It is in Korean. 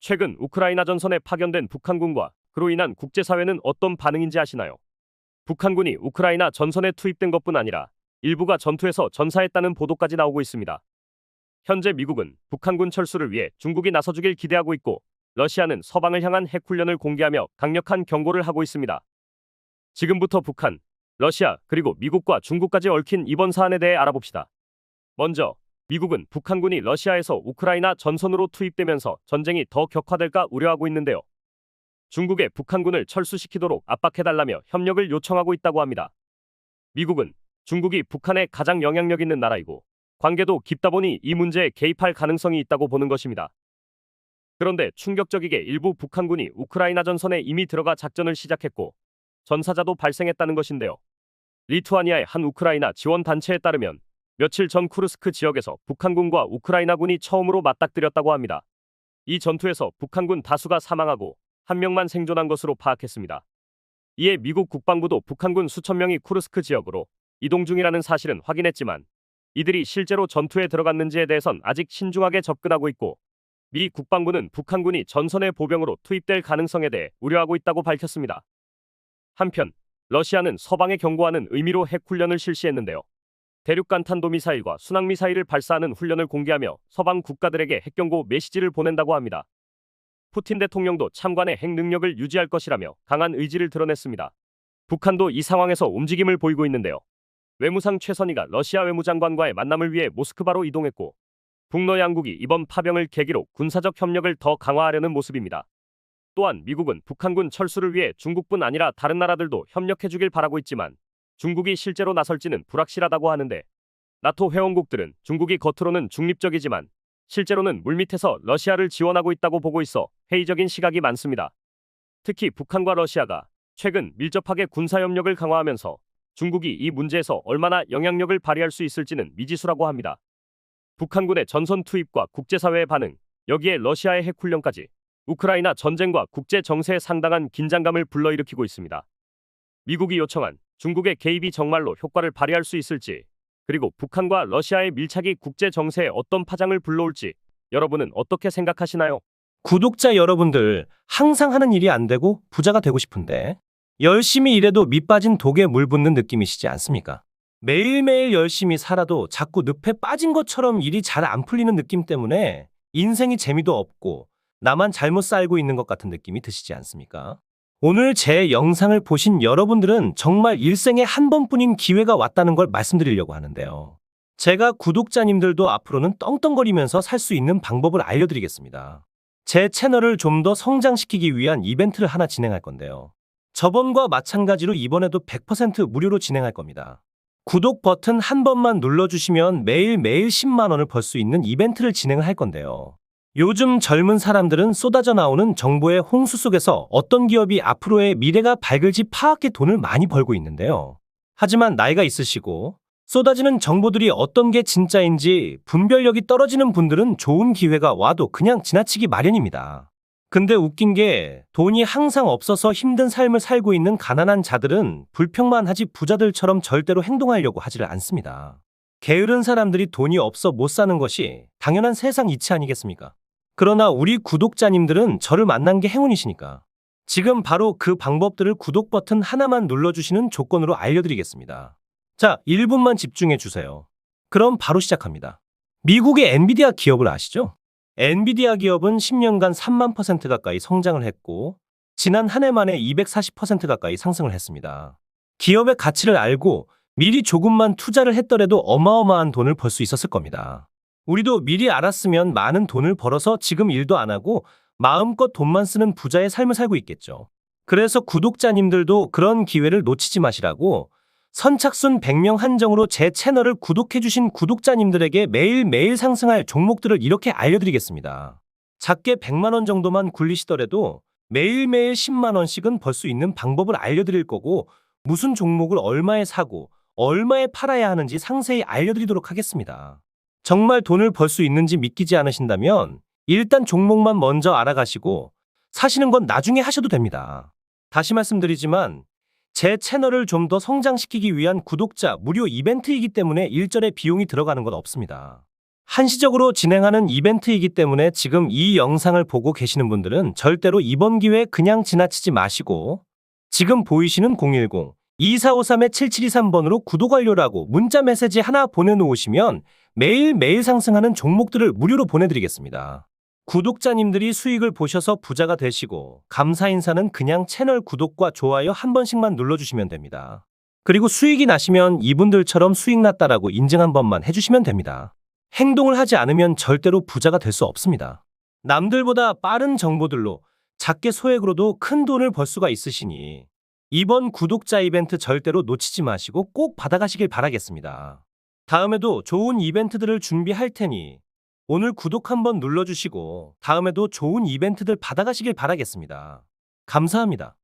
최근 우크라이나 전선에 파견된 북한군과 그로 인한 국제사회는 어떤 반응인지 아시나요? 북한군이 우크라이나 전선에 투입된 것뿐 아니라 일부가 전투에서 전사했다는 보도까지 나오고 있습니다. 현재 미국은 북한군 철수를 위해 중국이 나서주길 기대하고 있고, 러시아는 서방을 향한 핵훈련을 공개하며 강력한 경고를 하고 있습니다. 지금부터 북한, 러시아, 그리고 미국과 중국까지 얽힌 이번 사안에 대해 알아봅시다. 먼저 미국은 북한군이 러시아에서 우크라이나 전선으로 투입되면서 전쟁이 더 격화될까 우려하고 있는데요. 중국에 북한군을 철수시키도록 압박해달라며 협력을 요청하고 있다고 합니다. 미국은 중국이 북한에 가장 영향력 있는 나라이고 관계도 깊다 보니 이 문제에 개입할 가능성이 있다고 보는 것입니다. 그런데 충격적이게 일부 북한군이 우크라이나 전선에 이미 들어가 작전을 시작했고 전사자도 발생했다는 것인데요. 리투아니아의 한 우크라이나 지원 단체에 따르면 며칠 전 쿠르스크 지역에서 북한군과 우크라이나군이 처음으로 맞닥뜨렸다고 합니다. 이 전투에서 북한군 다수가 사망하고 한 명만 생존한 것으로 파악했습니다. 이에 미국 국방부도 북한군 수천 명이 쿠르스크 지역으로 이동 중이라는 사실은 확인했지만 이들이 실제로 전투에 들어갔는지에 대해선 아직 신중하게 접근하고 있고, 미 국방부는 북한군이 전선의 보병으로 투입될 가능성에 대해 우려하고 있다고 밝혔습니다. 한편 러시아는 서방에 경고하는 의미로 핵훈련을 실시했는데요. 대륙간 탄도미사일과 순항미사일을 발사하는 훈련을 공개하며 서방 국가들에게 핵경고 메시지를 보낸다고 합니다. 푸틴 대통령도 참관의 핵 능력을 유지할 것이라며 강한 의지를 드러냈습니다. 북한도 이 상황에서 움직임을 보이고 있는데요. 외무상 최선희가 러시아 외무장관과의 만남을 위해 모스크바로 이동했고, 북러 양국이 이번 파병을 계기로 군사적 협력을 더 강화하려는 모습입니다. 또한 미국은 북한군 철수를 위해 중국뿐 아니라 다른 나라들도 협력해주길 바라고 있지만 중국이 실제로 나설지는 불확실하다고 하는데, 나토 회원국들은 중국이 겉으로는 중립적이지만 실제로는 물밑에서 러시아를 지원하고 있다고 보고 있어 회의적인 시각이 많습니다. 특히 북한과 러시아가 최근 밀접하게 군사협력을 강화하면서 중국이 이 문제에서 얼마나 영향력을 발휘할 수 있을지는 미지수라고 합니다. 북한군의 전선 투입과 국제사회의 반응, 여기에 러시아의 핵훈련까지 우크라이나 전쟁과 국제 정세에 상당한 긴장감을 불러일으키고 있습니다. 미국이 요청한 중국의 개입이 정말로 효과를 발휘할 수 있을지, 그리고 북한과 러시아의 밀착이 국제 정세에 어떤 파장을 불러올지 여러분은 어떻게 생각하시나요? 구독자 여러분들, 항상 하는 일이 안 되고 부자가 되고 싶은데 열심히 일해도 밑 빠진 독에 물 붓는 느낌이시지 않습니까? 매일매일 열심히 살아도 자꾸 늪에 빠진 것처럼 일이 잘 안 풀리는 느낌 때문에 인생이 재미도 없고 나만 잘못 살고 있는 것 같은 느낌이 드시지 않습니까? 오늘 제 영상을 보신 여러분들은 정말 일생에 한 번뿐인 기회가 왔다는 걸 말씀드리려고 하는데요. 제가 구독자님들도 앞으로는 떵떵거리면서 살 수 있는 방법을 알려드리겠습니다. 제 채널을 좀 더 성장시키기 위한 이벤트를 하나 진행할 건데요. 저번과 마찬가지로 이번에도 100% 무료로 진행할 겁니다. 구독 버튼 한 번만 눌러주시면 매일매일 10만 원을 벌 수 있는 이벤트를 진행을 할 건데요. 요즘 젊은 사람들은 쏟아져 나오는 정보의 홍수 속에서 어떤 기업이 앞으로의 미래가 밝을지 파악해 돈을 많이 벌고 있는데요. 하지만 나이가 있으시고 쏟아지는 정보들이 어떤 게 진짜인지 분별력이 떨어지는 분들은 좋은 기회가 와도 그냥 지나치기 마련입니다. 근데 웃긴 게 돈이 항상 없어서 힘든 삶을 살고 있는 가난한 자들은 불평만 하지 부자들처럼 절대로 행동하려고 하지를 않습니다. 게으른 사람들이 돈이 없어 못 사는 것이 당연한 세상 이치 아니겠습니까? 그러나 우리 구독자님들은 저를 만난 게 행운이시니까 지금 바로 그 방법들을 구독 버튼 하나만 눌러주시는 조건으로 알려드리겠습니다. 자, 1분만 집중해 주세요. 그럼 바로 시작합니다. 미국의 엔비디아 기업을 아시죠? 엔비디아 기업은 10년간 3만 % 가까이 성장을 했고 지난 한 해 만에 240% 가까이 상승을 했습니다. 기업의 가치를 알고 미리 조금만 투자를 했더라도 어마어마한 돈을 벌 수 있었을 겁니다. 우리도 미리 알았으면 많은 돈을 벌어서 지금 일도 안 하고 마음껏 돈만 쓰는 부자의 삶을 살고 있겠죠. 그래서 구독자님들도 그런 기회를 놓치지 마시라고 선착순 100명 한정으로 제 채널을 구독해주신 구독자님들에게 매일매일 상승할 종목들을 이렇게 알려드리겠습니다. 작게 100만 원 정도만 굴리시더라도 매일매일 10만 원씩은 벌 수 있는 방법을 알려드릴 거고, 무슨 종목을 얼마에 사고 얼마에 팔아야 하는지 상세히 알려드리도록 하겠습니다. 정말 돈을 벌 수 있는지 믿기지 않으신다면 일단 종목만 먼저 알아가시고 사시는 건 나중에 하셔도 됩니다. 다시 말씀드리지만 제 채널을 좀 더 성장시키기 위한 구독자 무료 이벤트이기 때문에 일절의 비용이 들어가는 건 없습니다. 한시적으로 진행하는 이벤트이기 때문에 지금 이 영상을 보고 계시는 분들은 절대로 이번 기회에 그냥 지나치지 마시고 지금 보이시는 010-2453-7723번으로 구독 완료라고 문자 메시지 하나 보내놓으시면 매일매일 상승하는 종목들을 무료로 보내드리겠습니다. 구독자님들이 수익을 보셔서 부자가 되시고 감사 인사는 그냥 채널 구독과 좋아요 한 번씩만 눌러주시면 됩니다. 그리고 수익이 나시면 이분들처럼 수익 났다라고 인증 한 번만 해주시면 됩니다. 행동을 하지 않으면 절대로 부자가 될 수 없습니다. 남들보다 빠른 정보들로 작게 소액으로도 큰 돈을 벌 수가 있으시니 이번 구독자 이벤트 절대로 놓치지 마시고 꼭 받아가시길 바라겠습니다. 다음에도 좋은 이벤트들을 준비할 테니 오늘 구독 한번 눌러주시고 다음에도 좋은 이벤트들 받아가시길 바라겠습니다. 감사합니다.